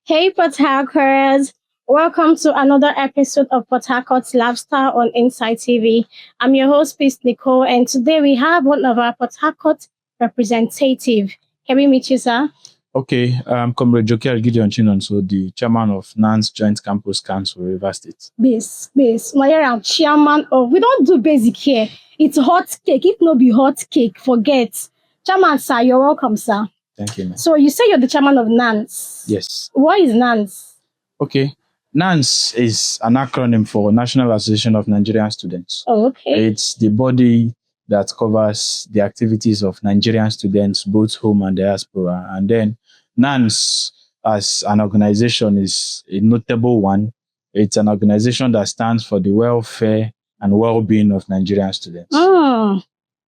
Hey, Port Harcourts! Welcome to another episode of Port Harcourt's Lifestyle on InsightTV. I'm your host, Miss Nicole, and today we have one of our Port Harcourt representative. Can we meet you, sir? Okay, Comrade Jokiel Gideon Chinonso, the chairman of NANS Joint Campus Council, Rivers State. Base. I'm chairman of. We don't do basic here. It's hot cake. It no be hot cake. Forget. Chairman, sir, you're welcome, sir. Thank you, ma'am. So you say you're the chairman of NANS. Yes. What is NANS? Okay. NANS is an acronym for National Association of Nigerian Students. Oh, okay. It's the body that covers the activities of Nigerian students, both home and diaspora. And then NANS as an organization is a notable one. It's an organization that stands for the welfare and well-being of Nigerian students. Oh,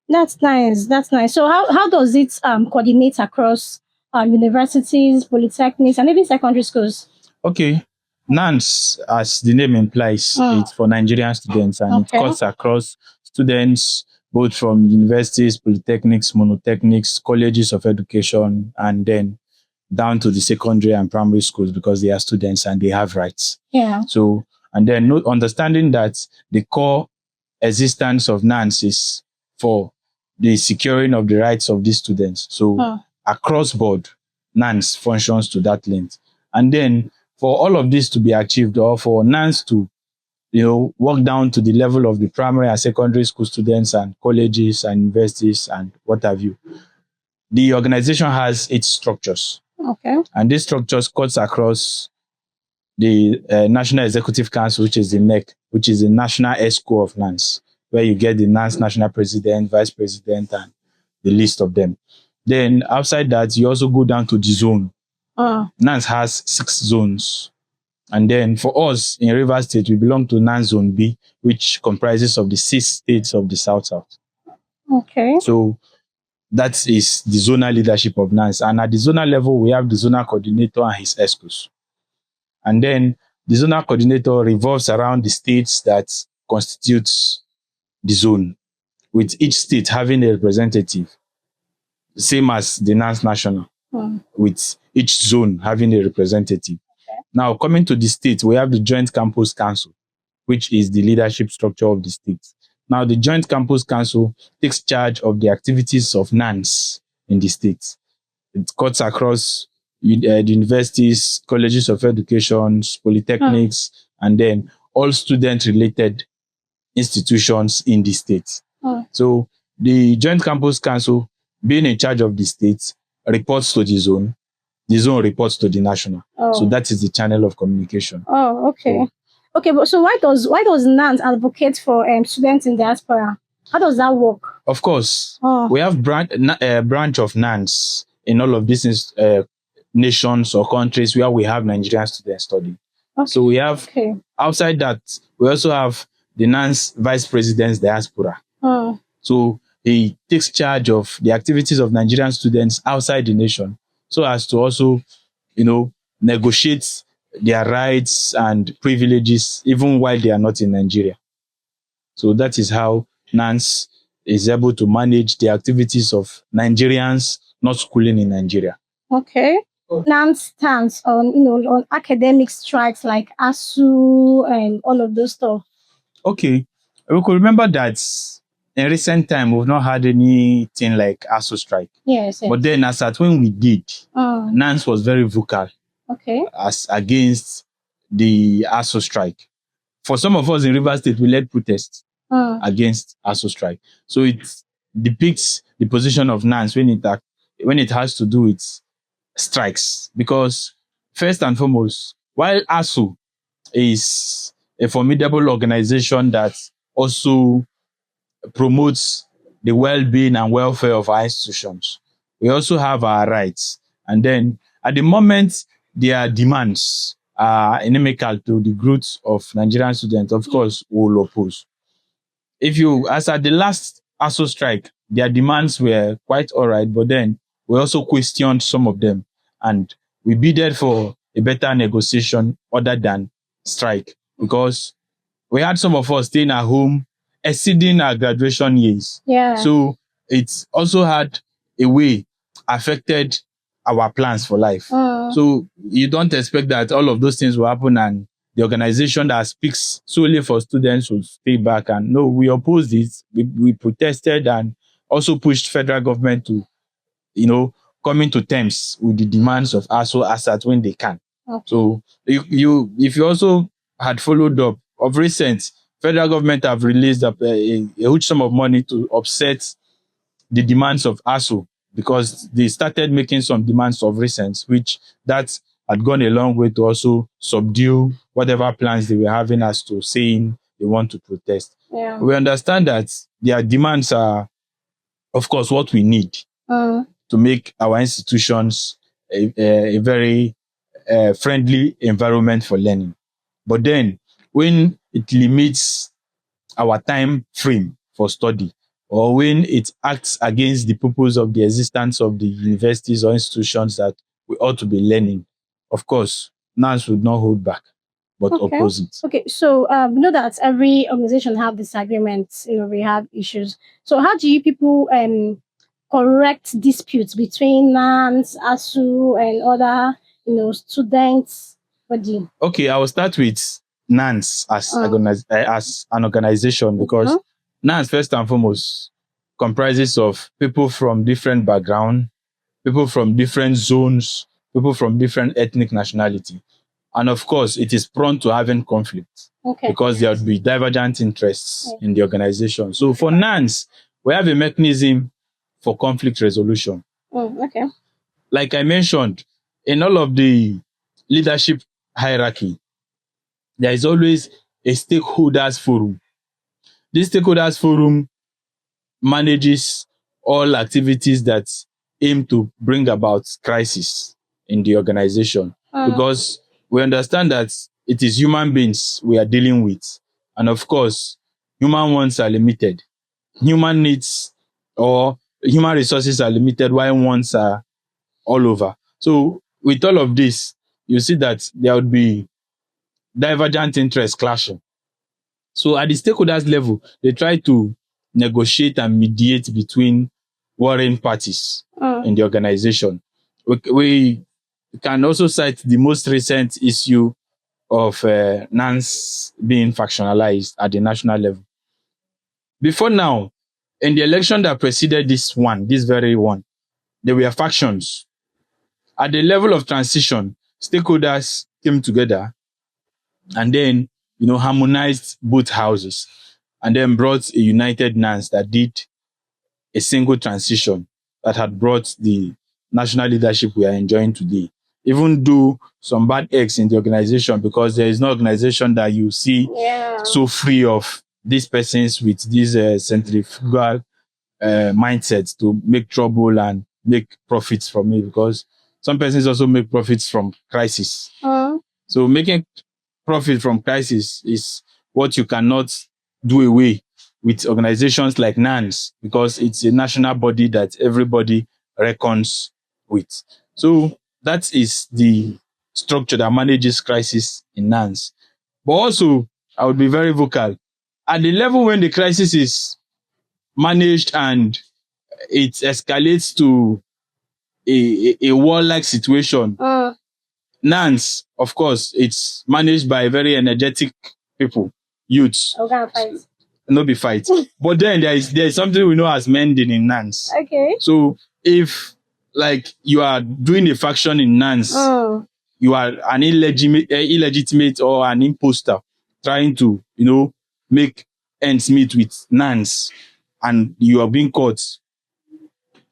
that's nice. That's nice. So how does it coordinate across universities, polytechnics, and even secondary schools? Okay. NANS, as the name implies, it's for Nigerian students, and it cuts across students both from universities, polytechnics, monotechnics, colleges of education, and then down to the secondary and primary schools, because they are students and they have rights. Yeah. So, and then understanding that the core existence of NANS is for the securing of the rights of these students. So across board, NANS functions to that length. And then for all of this to be achieved, or for NANS to, work down to the level of the primary and secondary school students and colleges and universities and what have you, the organization has its structures. Okay. And these structures cuts across the National Executive Council, which is the NEC, which is the National ESCO of NANS, where you get the NANS National President, Vice President, and the list of them. Then outside that, you also go down to the zone. NANS has 6 zones. And then for us in Rivers State, we belong to NANS Zone B, which comprises of the 6 states of the South-South. Okay. So that is the zonal leadership of NANS. And at the zonal level, we have the zonal coordinator and his ESCOs. And then the zonal coordinator revolves around the states that constitutes the zone, with each state having a representative, same as the NANS National, with each zone having a representative. Okay. Now, coming to the state, we have the Joint Campus Council, which is the leadership structure of the state. Now, the Joint Campus Council takes charge of the activities of NANS in the state. It cuts across the universities, colleges of education, polytechnics, and then all student-related institutions in the state. So the Joint Campus Council, being in charge of the state, reports to the zone reports to the national. So that is the channel of communication. Oh, okay. Okay, but so why does NANS advocate for students in diaspora? How does that work? Of course, we have branch of NANS in all of these nations or countries where we have Nigerian students studying. Okay. So we have, outside that, we also have the NANS Vice President's Diaspora. So he takes charge of the activities of Nigerian students outside the nation, so as to also, negotiate their rights and privileges even while they are not in Nigeria. So that is how NANS is able to manage the activities of Nigerians not schooling in Nigeria. Okay. NANS stands on, on academic strikes like ASU and all of those stuff. Okay. We could remember that in recent time, we've not had anything like ASU strike. Yes. But then as at when we did, NANS was very vocal. Okay. As against the ASU strike. For some of us in Rivers State, we led protests against ASU strike. So it depicts the position of NANS when it has to do with strikes. Because first and foremost, while ASU is a formidable organization that also promotes the well-being and welfare of our institutions, we also have our rights. And then at the moment, their demands are inimical to the growth of Nigerian students, of course, will oppose. As at the last ASU strike, their demands were quite all right, but then we also questioned some of them, and we bidded for a better negotiation other than strike, because we had some of us staying at home exceeding our graduation years. Yeah. So it's also had a way affected our plans for life. So you don't expect that all of those things will happen and the organization that speaks solely for students will stay back. And no, we opposed it. We protested and also pushed federal government to, come into terms with the demands of ASO ASAT when they can. Okay. So if you also had followed up, of recent, federal government have released a huge sum of money to offset the demands of ASO, because they started making some demands of recent, which that had gone a long way to also subdue whatever plans they were having as to saying they want to protest. Yeah. We understand that their demands are, of course, what we need to make our institutions a very friendly environment for learning. But then, when it limits our time frame for study, or when it acts against the purpose of the existence of the universities or institutions that we ought to be learning, of course, NANS would not hold back, but oppose it. Okay, so we know that every organization have disagreements, we have issues. So how do you people correct disputes between NANS, ASU, and other, students? What do you? Okay, I will start with NANS as an organization, because NANS, first and foremost, comprises of people from different backgrounds, people from different zones, people from different ethnic nationality. And of course, it is prone to having conflict, because there would be divergent interests in the organization. So for NANS, we have a mechanism for conflict resolution. Like I mentioned, in all of the leadership hierarchy, there is always a stakeholders forum. This stakeholders forum manages all activities that aim to bring about crisis in the organization, because we understand that it is human beings we are dealing with. And of course, human wants are limited. Human needs or human resources are limited, while wants are all over. So with all of this, you see that there would be divergent interests clashing. So at the stakeholders level, they try to negotiate and mediate between warring parties in the organization. We can also cite the most recent issue of NANS being factionalized at the national level. Before now, in the election that preceded this very one, there were factions. At the level of transition, stakeholders came together and then, harmonized both houses, and then brought a united NANS that did a single transition that had brought the national leadership we are enjoying today. Even though some bad eggs in the organization, because there is no organization that you see so free of these persons with this centrifugal mindset to make trouble and make profits from it, because some persons also make profits from crisis. So making profit from crisis is what you cannot do away with organizations like NANS, because it's a national body that everybody reckons with. So that is the structure that manages crisis in NANS. But also, I would be very vocal. At the level when the crisis is managed and it escalates to a war-like situation, NANS, of course, it's managed by very energetic people, youths. No be fight. But then there is something we know as mending in NANS. Okay. So if like you are doing a faction in NANS, you are an illegitimate or an imposter trying to, make ends meet with NANS, and you are being caught.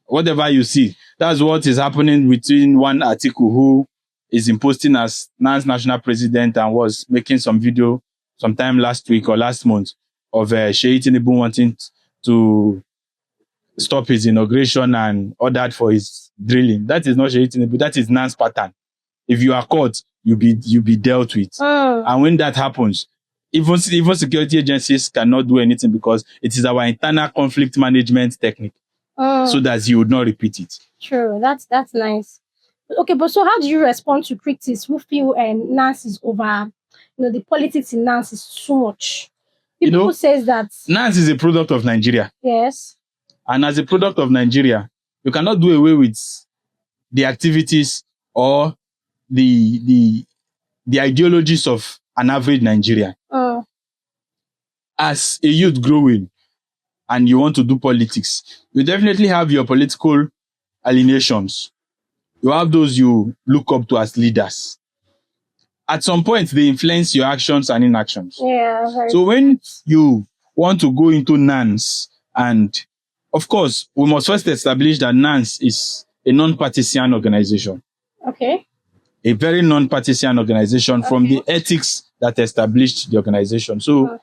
Whatever you see, that's what is happening between one article who is imposting as NANS national president and was making some video sometime last week or last month of Sheyi Tinubu wanting to stop his inauguration and ordered for his drilling. That is not Sheyi Tinubu, that is NANS pattern. If you are caught, you be dealt with. And when that happens, even security agencies cannot do anything, because it is our internal conflict management technique, so that you would not repeat it. True, that's nice. Okay, but so how do you respond to critics who feel NANS is over? The politics in NANS is too much. People says that NANS is a product of Nigeria. Yes. And as a product of Nigeria, you cannot do away with the activities or the ideologies of an average Nigerian. As a youth growing and you want to do politics, you definitely have your political alienations. You have those you look up to as leaders. At some point, they influence your actions and inactions. Yeah. So when you want to go into NANS, and of course, we must first establish that NANS is a non-partisan organization. Okay. A very non-partisan organization from the ethics that established the organization. So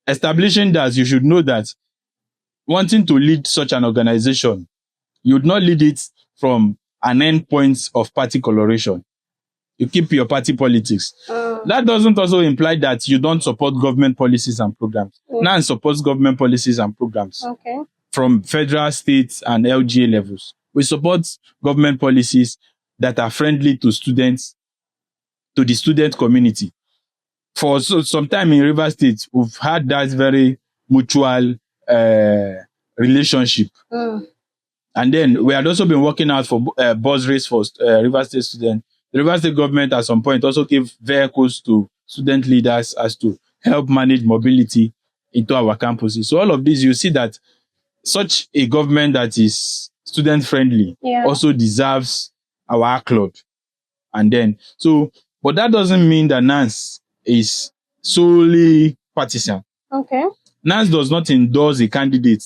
establishing that, you should know that wanting to lead such an organization, you would not lead it from an endpoint of party coloration. You keep your party politics. That doesn't also imply that you don't support government policies and programs. NANS supports government policies and programs from federal, state, and LGA levels. We support government policies that are friendly to students, to the student community. For some time in River State, we've had that very mutual relationship. And then we had also been working out for bursaries for River State students. The River State government at some point also gave vehicles to student leaders as to help manage mobility into our campuses. So all of this, you see that such a government that is student friendly also deserves our club. And then, so, but that doesn't mean that NANS is solely partisan. NANS does not endorse a candidate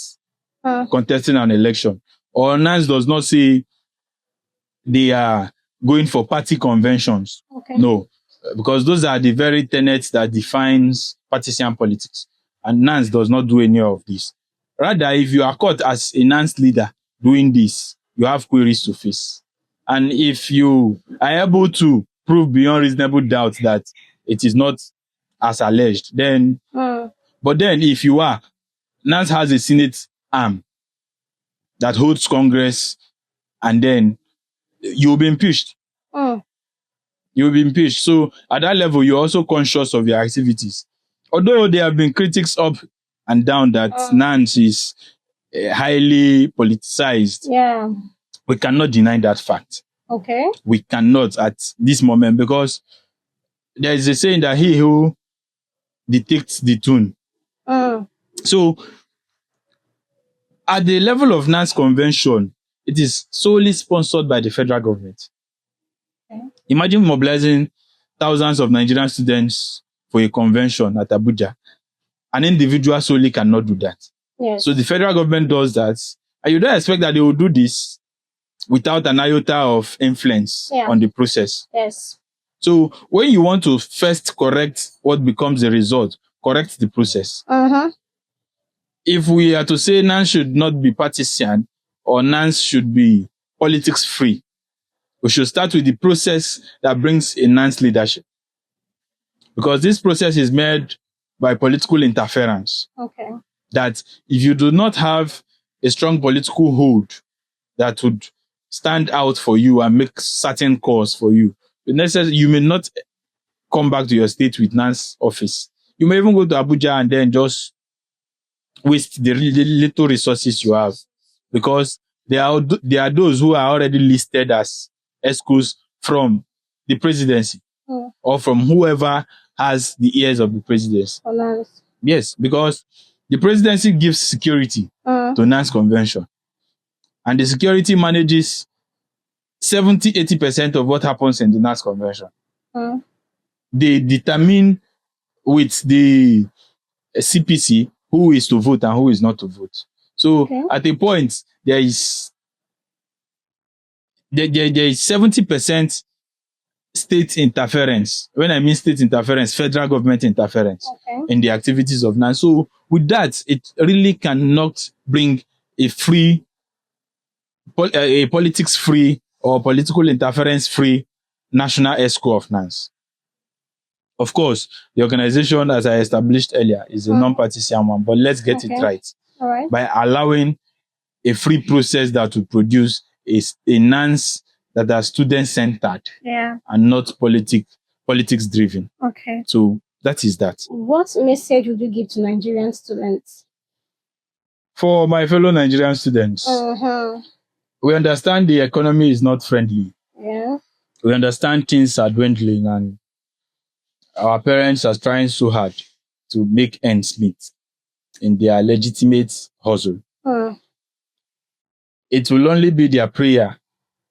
contesting an election, or NANS does not say they are going for party conventions. No, because those are the very tenets that defines partisan politics. And NANS does not do any of this. Rather, if you are caught as a NANS leader doing this, you have queries to face. And if you are able to prove beyond reasonable doubt that it is not as alleged, then, but then if you are, NANS has a Senate arm that holds Congress, and then you'll be impeached. You'll be impeached. So at that level, you're also conscious of your activities. Although there have been critics up and down that NANS is highly politicized, we cannot deny that fact. We cannot at this moment, because there is a saying that he who dictates the tune. So at the level of NANS convention, it is solely sponsored by the federal government. Imagine mobilizing thousands of Nigerian students for a convention at Abuja. An individual solely cannot do that. So the federal government does that, and you don't expect that they will do this without an iota of influence on the process. So when you want to first correct what becomes the result, correct the process. If we are to say NANS should not be partisan, or NANS should be politics free, we should start with the process that brings a NANS leadership. Because this process is made by political interference. That if you do not have a strong political hold that would stand out for you and make certain calls for you, you may not come back to your state with NANS office. You may even go to Abuja and then just waste the little resources you have, because there are those who are already listed as excuse from the presidency or from whoever has the ears of the presidency. Yes, because the presidency gives security to NANS convention, and the security manages 70-80% of what happens in the NANS convention. They determine with the CPC who is to vote and who is not to vote. So at a point, there is 70% state interference. When I mean state interference, federal government interference in the activities of NANS. So with that, it really cannot bring a free, a politics-free or political interference-free national ESCO of NANS. Of course, the organization, as I established earlier, is a non-partisan one, but let's get it right by allowing a free process that will produce a NANS that are student-centered and not politics-driven. So that is that. What message would you give to Nigerian students? For my fellow Nigerian students, we understand the economy is not friendly. Yeah. We understand things are dwindling and our parents are trying so hard to make ends meet in their legitimate hustle. It will only be their prayer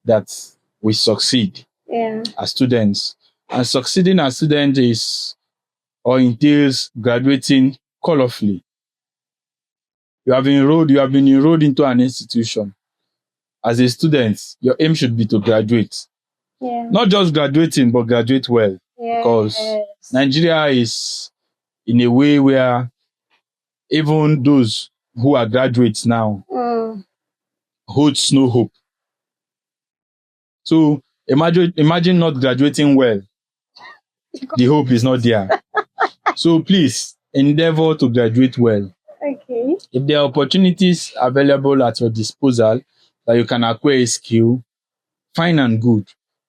that we succeed as students. And succeeding as students is or entails graduating colorfully. You have been enrolled into an institution. As a student, your aim should be to graduate. Yeah. Not just graduating, but graduate well. Because Nigeria is in a way where even those who are graduates now holds no hope. So imagine not graduating well. The hope is not there. So please endeavor to graduate well. Okay. If there are opportunities available at your disposal that you can acquire a skill, fine and good,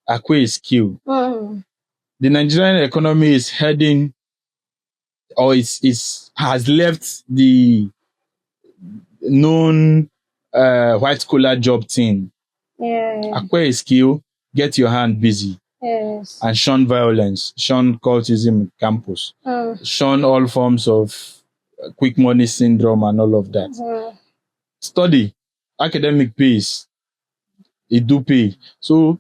acquire a skill. The Nigerian economy is heading or has left the known white collar job thing. Yeah. Acquire a skill, get your hand busy. Yes. And shun violence, shun cultism in campus, shun all forms of quick money syndrome and all of that. Study, academic pays, it do pay. So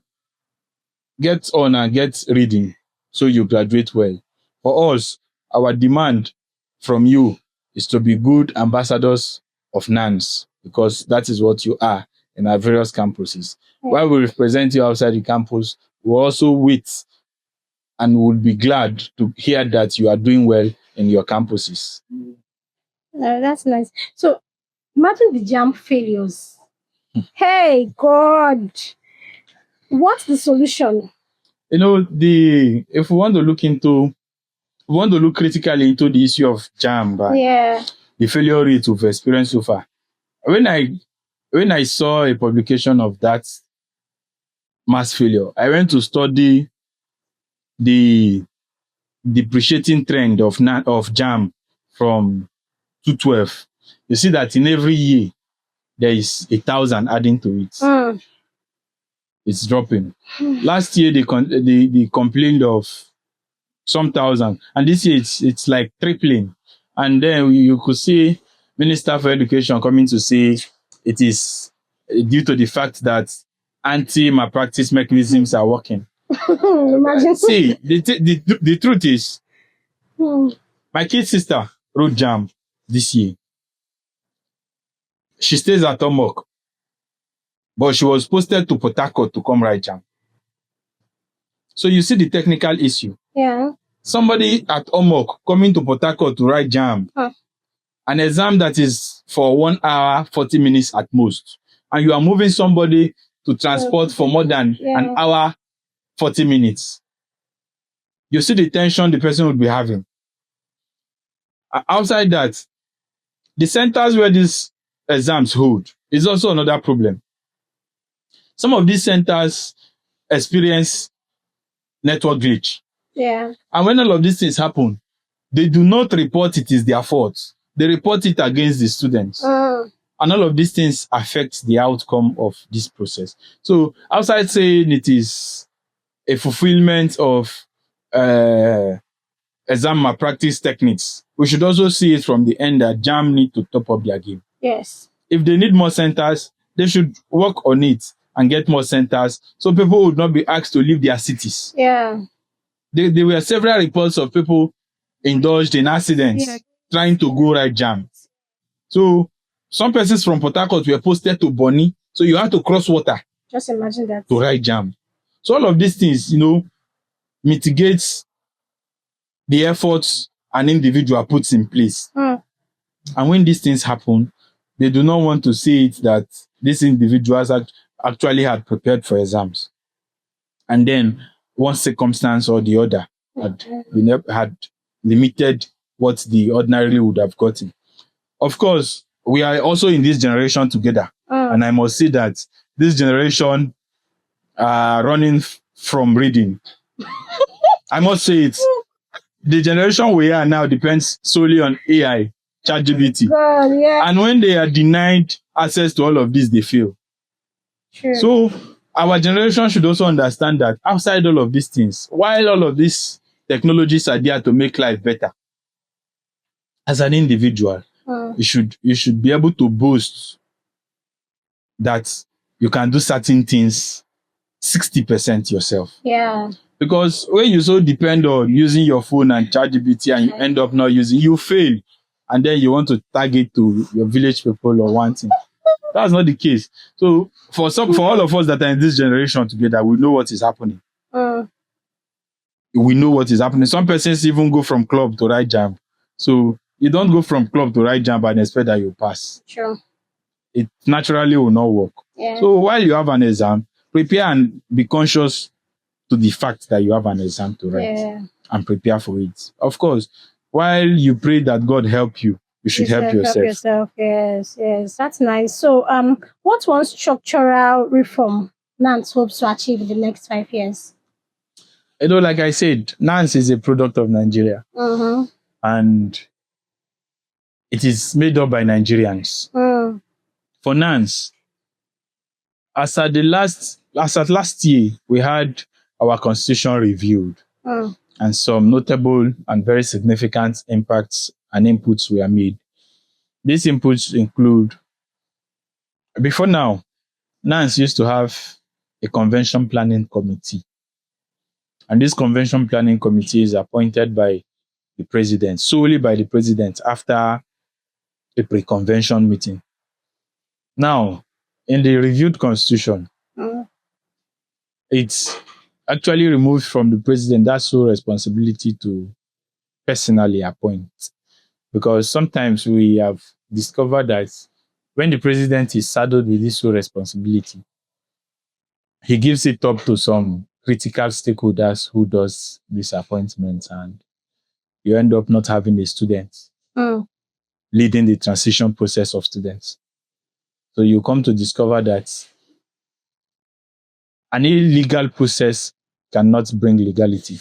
get on and get reading so you graduate well. For us, our demand from you is to be good ambassadors of NANS because that is what you are in our various campuses. While we represent you outside the campus, we also wait and would be glad to hear that you are doing well in your campuses. That's nice. So imagine the jam failures. Hey God, what's the solution? You know, if we want to look critically into the issue of jam, the failure rate we've experienced so far. When I saw a publication of that mass failure, I went to study the depreciating trend of jam from 2012. You see that in every year there is 1,000 adding to it. It's dropping. Last year they complained of some thousand, and this year it's like tripling. And then you could see Minister for Education coming to say it is due to the fact that anti-malpractice mechanisms are working. Imagine. See, the truth is, my kid's sister wrote jam this year. She stays at Omok, but she was posted to Port Harcourt to come write jam. So you see the technical issue. Yeah. Somebody at Omok coming to Port Harcourt to write jam, an exam that is for 1 hour, 40 minutes at most, and you are moving somebody to transport for more than an hour, 40 minutes. You see the tension the person would be having. Outside that, the centers where these exams hold is also another problem. Some of these centers experience network glitch. Yeah. And when all of these things happen, they do not report it is their fault. They report it against the students. And all of these things affect the outcome of this process. So outside saying it is a fulfillment of exam malpractice techniques, we should also see it from the end that JAM need to top up their game. Yes. If they need more centers, they should work on it and get more centers so people would not be asked to leave their cities. Yeah. There were several reports of people indulged in accidents trying to go write jam. So some persons from Port Harcourt were posted to Bonny, so you had to cross water. Just imagine that. To write jam. So all of these things, mitigates the efforts an individual puts in place. And when these things happen, they do not want to see it that these individuals actually had prepared for exams. And then one circumstance or the other had limited what they ordinarily would have gotten. Of course, we are also in this generation together. And I must say that this generation are running from reading. I must say it. The generation we are now depends solely on AI, ChatGPT. God, yeah. And when they are denied access to all of this, they fail. True. So our generation should also understand that outside all of these things, while all of these technologies are there to make life better, as an individual, you should be able to boast that you can do certain things 60% yourself. Yeah. Because when you so depend on using your phone and ChatGPT and you end up not using, you fail. And then you want to target to your village people or one thing. That's not the case. So for all of us that are in this generation together, we know what is happening. We know what is happening. Some persons even go from club to right jam. So you don't go from club to right jam and expect that you pass. Sure. It naturally will not work. Yeah. So while you have an exam, prepare and be conscious to the fact that you have an exam to write and prepare for it. Of course, while you pray that God help you, you should help yourself. Yes, that's nice. So, what one structural reform NANS hopes to achieve in the next 5 years? Like I said, NANS is a product of Nigeria. And it is made up by Nigerians. For NANS, as at last year, we had our constitution reviewed. And some notable and very significant impacts and inputs were made. These inputs include, before now, NANS used to have a convention planning committee. And this convention planning committee is appointed by the president, solely by the president after a pre-convention meeting. Now, in the reviewed constitution, it's actually removed from the president that sole responsibility to personally appoint. Because sometimes we have discovered that when the president is saddled with this sole responsibility, he gives it up to some critical stakeholders who does these appointments, and you end up not having a student leading the transition process of students. So you come to discover that an illegal process cannot bring legality.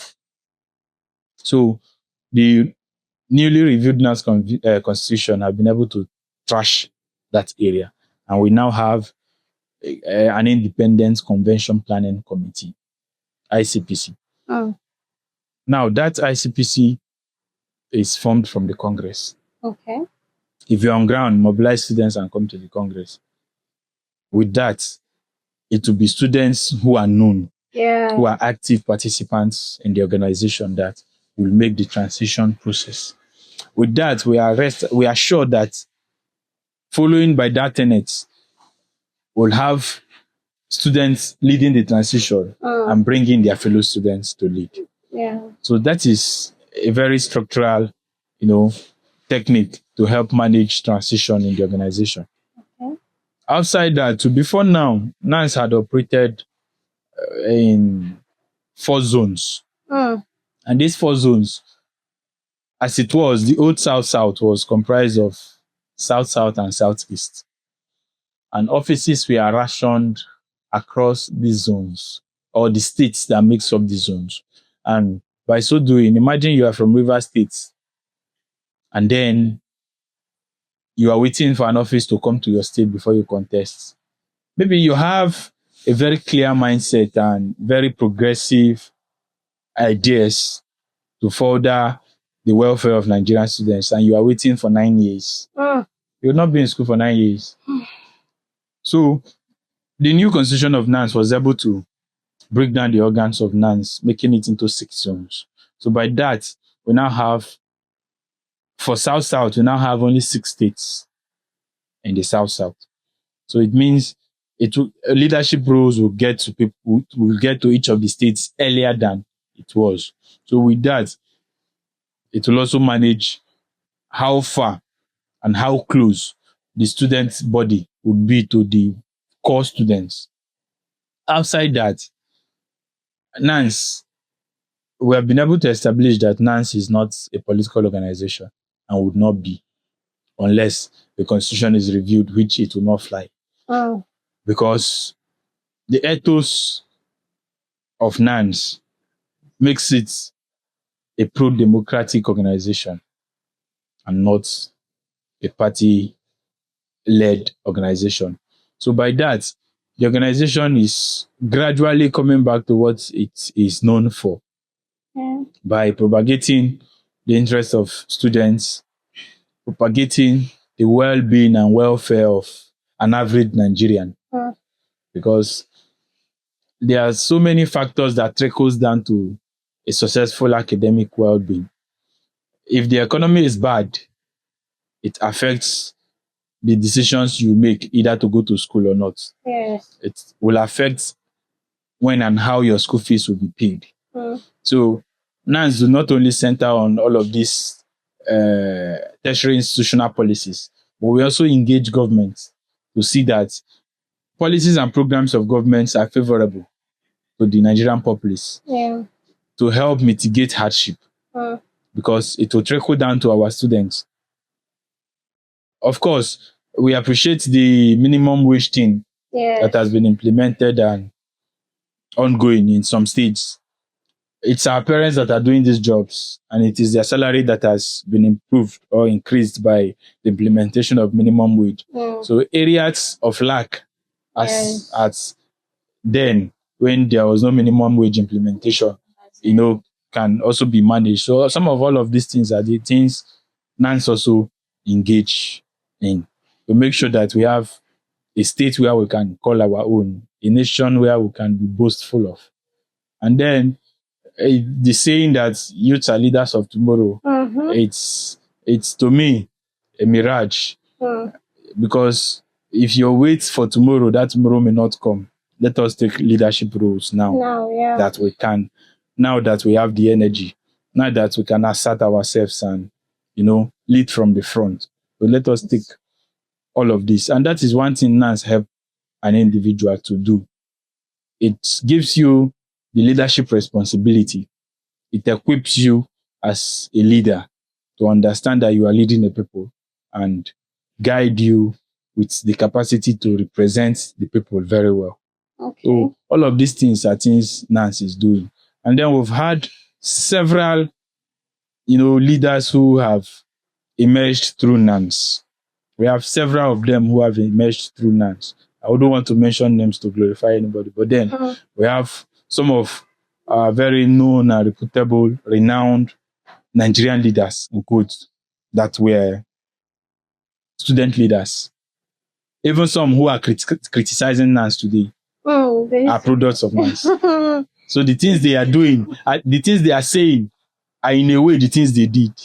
So the newly reviewed NANS constitution have been able to trash that area. And we now have an independent convention planning committee, ICPC. Now that ICPC is formed from the Congress. Okay. If you're on ground, mobilize students and come to the Congress. With that, it will be students who are known, who are active participants in the organization that will make the transition process. With that, we are sure that following by that tenet, we'll have students leading the transition and bringing their fellow students to lead. So that is a very structural, technique to help manage transition in the organization. Okay. Outside that, before now, NANS had operated in 4 zones. And these 4 zones, as it was, the old South-South was comprised of South-South and Southeast. And offices were rationed across these zones, or the states that makes up these zones. And by so doing, imagine you are from Rivers State, and then you are waiting for an office to come to your state before you contest. Maybe you have a very clear mindset and very progressive ideas to further the welfare of Nigerian students, and you are waiting for 9 years. You will not be in school for 9 years. So the new constitution of NANS was able to break down the organs of NANS, making it into 6 zones. So by that, we now have, for South-South, we now have only 6 states in the South-South. So it means leadership roles will get to people, will get to each of the states earlier than it was. So with that, it will also manage how far and how close the student's body would be to the core students. Outside that, NANS, we have been able to establish that NANS is not a political organization and would not be unless the constitution is reviewed, which it will not fly. Because the ethos of NANS makes it a pro-democratic organization and not a party-led organization. So by that, the organization is gradually coming back to what it is known for by propagating the interests of students, propagating the well-being and welfare of an average Nigerian. Because there are so many factors that trickles down to a successful academic well-being. If the economy is bad, it affects the decisions you make either to go to school or not. Yes. It will affect when and how your school fees will be paid. So NANS do not only center on all of these tertiary institutional policies, but we also engage governments to see that policies and programs of governments are favorable to the Nigerian populace to help mitigate hardship because it will trickle down to our students. Of course, we appreciate the minimum wage thing that has been implemented and ongoing in some states. It's our parents that are doing these jobs, and it is their salary that has been improved or increased by the implementation of minimum wage. So areas of lack as then when there was no minimum wage implementation, can also be managed. So some of all of these things are the things NANS also engage in to make sure that we have a state where we can call our own, a nation where we can be boastful of. And then the saying that youths are leaders of tomorrow, it's to me a mirage. Because if you wait for tomorrow, that tomorrow may not come. Let us take leadership roles now that we can, now that we have the energy, now that we can assert ourselves and, lead from the front. So let us take all of this. And that is one thing NANS help an individual to do. It gives you the leadership responsibility. It equips you as a leader to understand that you are leading the people and guide you with the capacity to represent the people very well. So all of these things are things NANS is doing. And then we've had several, leaders who have emerged through NANS. We have several of them who have emerged through NANS. I wouldn't want to mention names to glorify anybody, but then we have some of our very known and reputable, renowned Nigerian leaders, in quotes, that were student leaders. Even some who are criticizing NANS today are products of NANS. So the things they are doing, the things they are saying, are in a way the things they did.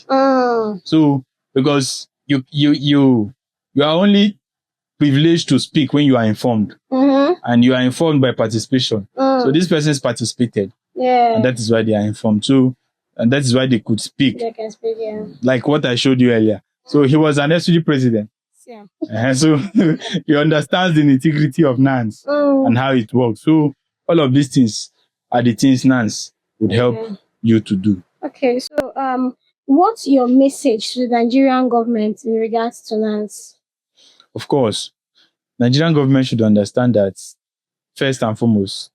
So because you are only privileged to speak when you are informed, and you are informed by participation. So this person has participated, and that is why they are informed. So, and that is why they could speak. They can speak, like what I showed you earlier. So he was an SUG president. So he understands the nitty-gritty of NANS and how it works. So all of these things are the things NANS would help you to do. Okay, so what's your message to the Nigerian government in regards to NANS? Of course, Nigerian government should understand that first and foremost,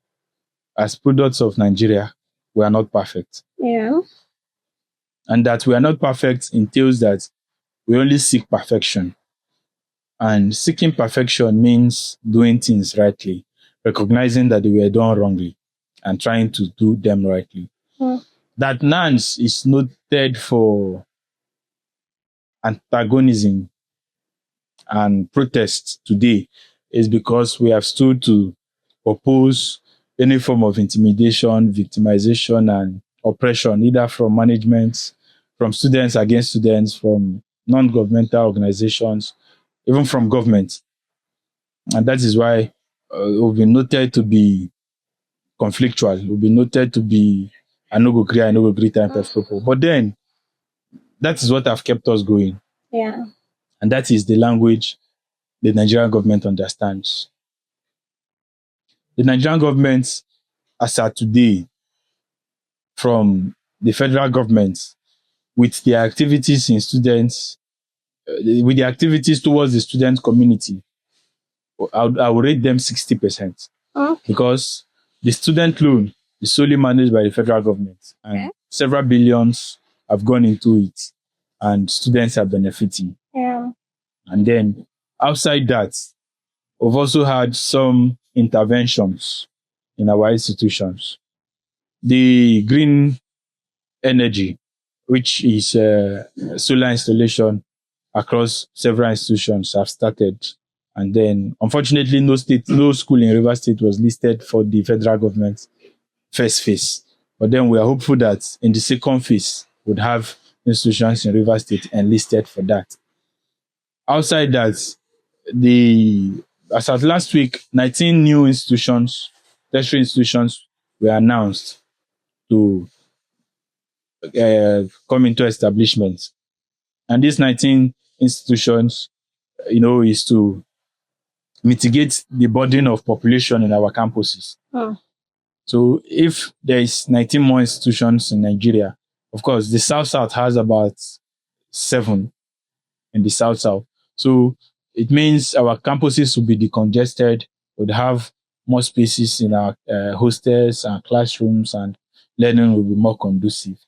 as products of Nigeria, we are not perfect. And that we are not perfect entails that we only seek perfection. And seeking perfection means doing things rightly, recognizing that they were done wrongly, and trying to do them rightly. That NANS is noted for antagonism and protest today is because we have stood to oppose any form of intimidation, victimization, and oppression, either from management, from students against students, from non-governmental organizations, even from government. And that is why we've been noted to be conflictual. We've been noted to be a no-go clear, a no-go great type of people. But then, that is what have kept us going. And that is the language the Nigerian government understands. The Nigerian government, as at today, from the federal government, with their activities in students, with the activities towards the student community, I would rate them 60%. Because the student loan is solely managed by the federal government, and several billions have gone into it, and students are benefiting. And then outside that, we've also had some interventions in our institutions. The green energy, which is solar installation across several institutions, have started. And then, unfortunately, no school in River State was listed for the federal government first phase. But then we are hopeful that in the second phase, we'd have institutions in River State enlisted for that. Outside that, as of last week, 19 new institutions, tertiary institutions, were announced to come into establishment. And these 19 institutions, is to mitigate the burden of population in our campuses. Oh. So if there is 19 more institutions in Nigeria, of course, the South has about 7 in the South. So it means our campuses will be decongested, would have more spaces in our hostels and classrooms, and learning will be more conducive.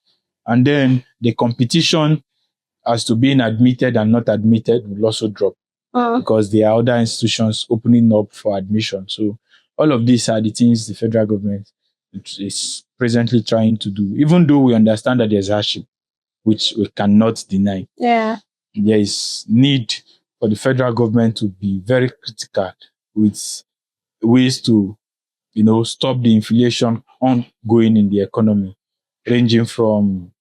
And then the competition as to being admitted and not admitted will also drop because there are other institutions opening up for admission. So all of these are the things the federal government is presently trying to do, even though we understand that there's hardship, which we cannot deny. Yeah. There is need for the federal government to be very critical with ways to, stop the inflation ongoing in the economy, ranging from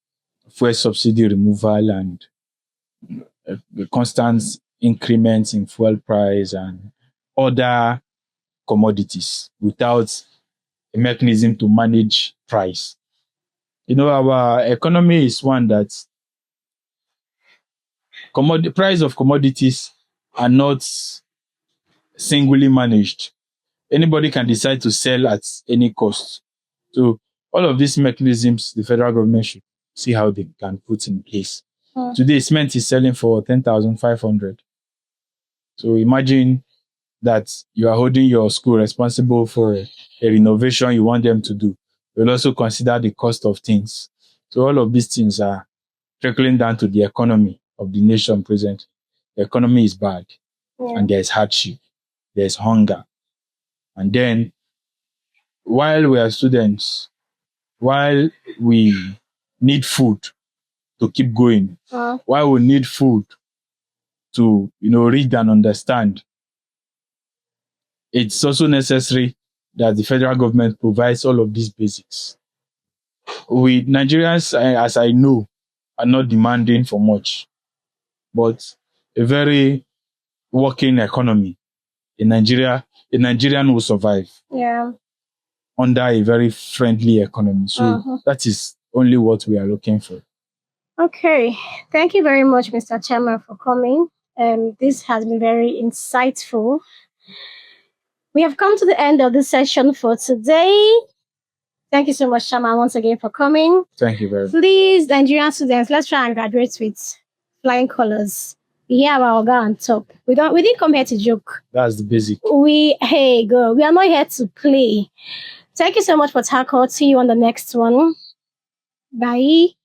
fuel subsidy removal and the constant increments in fuel price and other commodities without a mechanism to manage price. Our economy is one that price of commodities are not singly managed. Anybody can decide to sell at any cost. So all of these mechanisms, the federal government should see how they can put in place. Today, cement is selling for 10,500. So imagine that you are holding your school responsible for a renovation you want them to do. You'll also consider the cost of things. So all of these things are trickling down to the economy of the nation presently. The economy is bad, and there's hardship, there's hunger. And then, while we are students, while we need food to keep going, while we need food to, read and understand, it's also necessary that the federal government provides all of these basics. We Nigerians, as I know, are not demanding for much, but a very working economy in Nigeria, a Nigerian will survive. Yeah. Under a very friendly economy. So that is only what we are looking for. Okay. Thank you very much, Mr. Chairman, for coming. This has been very insightful. We have come to the end of this session for today. Thank you so much, Chairman, once again for coming. Thank you very much. Please, Nigerian students, let's try and graduate with flying colors. We hear our Oga on top. We didn't come here to joke. That's the basic. Hey girl, we are not here to play. Thank you so much for Taco. See you on the next one. Bye.